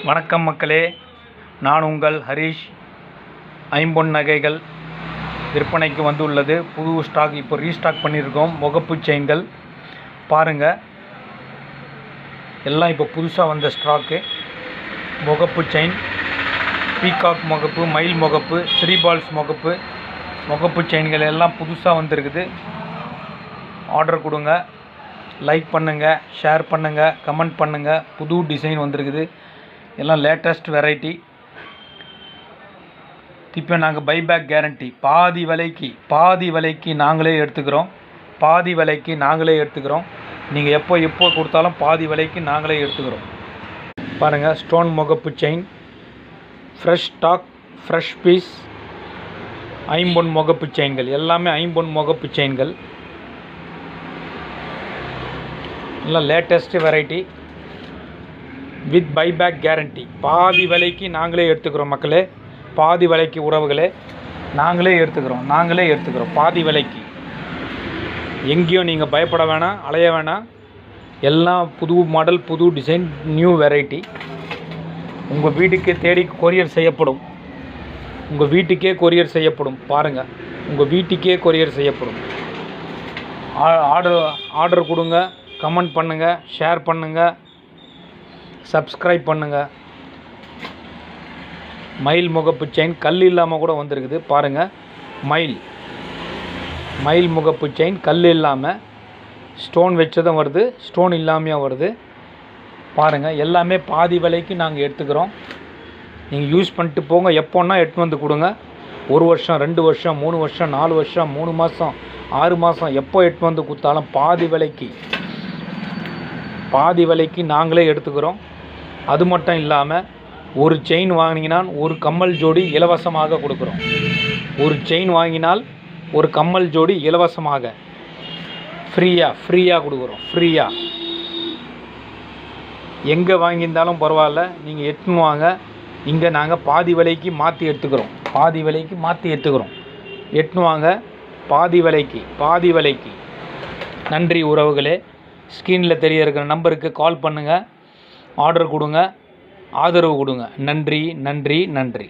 வணக்கம் மக்களே, நான் உங்கள் ஹரிஷ். ஐம்பொன் நகைகள் விற்பனைக்கு வந்துள்ளது. புது ஸ்டாக் இப்போ ரீஸ்டாக் பண்ணியிருக்கோம். முகப்பு செயின்கள் பாருங்கள், எல்லாம் இப்போ புதுசாக வந்த ஸ்டாக்கு. முகப்பு செயின், பீகாக் முகப்பு, மயில் முகப்பு, 3 பால்ஸ் முகப்பு, முகப்பு செயின்கள் எல்லாம் புதுசாக வந்திருக்குது. ஆர்டர் கொடுங்க, லைக் பண்ணுங்கள், ஷேர் பண்ணுங்கள், கமெண்ட் பண்ணுங்கள். புது டிசைன் வந்திருக்குது, எல்லாம் லேட்டஸ்ட் வெரைட்டி. இப்போ நாங்கள் பைபேக் கேரண்டி, பாதி விலைக்கு நாங்களே எடுத்துக்கிறோம். நீங்கள் எப்போ கொடுத்தாலும் பாதி விலைக்கு நாங்களே எடுத்துக்கிறோம். பாருங்கள், ஸ்டோன் முகப்பு chain, fresh stock, fresh piece. ஐம்பொன் முகப்பு செயின்கள் எல்லாமே ஐம்பொன் முகப்பு செயின்கள், எல்லாம் latest variety with buyback guarantee. பாதி விலைக்கு நாங்களே எடுத்துக்கிறோம் மக்களே, பாதி விலைக்கு உறவுகளே, நாங்களே எடுத்துக்கிறோம் பாதி விலைக்கு. எங்கேயும் நீங்கள் பயப்பட வேணாம், அலைய வேணாம். எல்லாம் புது மாடல், புது டிசைன், நியூ வெரைட்டி. உங்கள் வீட்டுக்கே தேடி கொரியர் செய்யப்படும். பாருங்கள், உங்கள் வீட்டுக்கே கொரியர் செய்யப்படும். ஆர்டர் கொடுங்க, கமெண்ட் பண்ணுங்கள், ஷேர் பண்ணுங்கள், சப்ஸ்கிரைப் பண்ணுங்கள். மயில் முகப்பு செயின் கல் இல்லாமல் கூட வந்திருக்குது. பாருங்கள், மயில் முகப்பு செயின் கல் இல்லாமல், ஸ்டோன் வச்சதும் வருது, ஸ்டோன் இல்லாமையும் வருது. பாருங்கள், எல்லாமே பாதி விலைக்கு நாங்கள் எடுத்துக்கிறோம். நீங்கள் யூஸ் பண்ணிட்டு போங்க. எப்போன்னா எடுத்து வந்து கொடுங்க. 1 வருஷம், 2 வருஷம், 3 வருஷம், 4 வருஷம், 3 மாதம், 6 மாதம், எப்போ எடுத்து வந்து கொடுத்தாலும் பாதி விலைக்கு நாங்களே எடுத்துக்கிறோம். அது மட்டும் இல்லாமல், ஒரு செயின் வாங்கினால் ஒரு கம்மல் ஜோடி இலவசமாக கொடுக்குறோம். ஒரு செயின் வாங்கினால் ஒரு கம்மல் ஜோடி இலவசமாக ஃப்ரீயாக கொடுக்குறோம். எங்கே வாங்கியிருந்தாலும் பரவாயில்ல, நீங்கள் எடுத்துன்னு வாங்க. இங்கே நாங்கள் பாதி விலைக்கு மாற்றி எடுத்துக்கிறோம். எடுத்துன்னு வாங்க, பாதி விலைக்கு. நன்றி உறவுகளே. ஸ்க்ரீனில் தெரிய இருக்கிற நம்பருக்கு கால் பண்ணுங்கள், ஆர்டர் கொடுங்க, ஆதரவு கொடுங்க. நன்றி.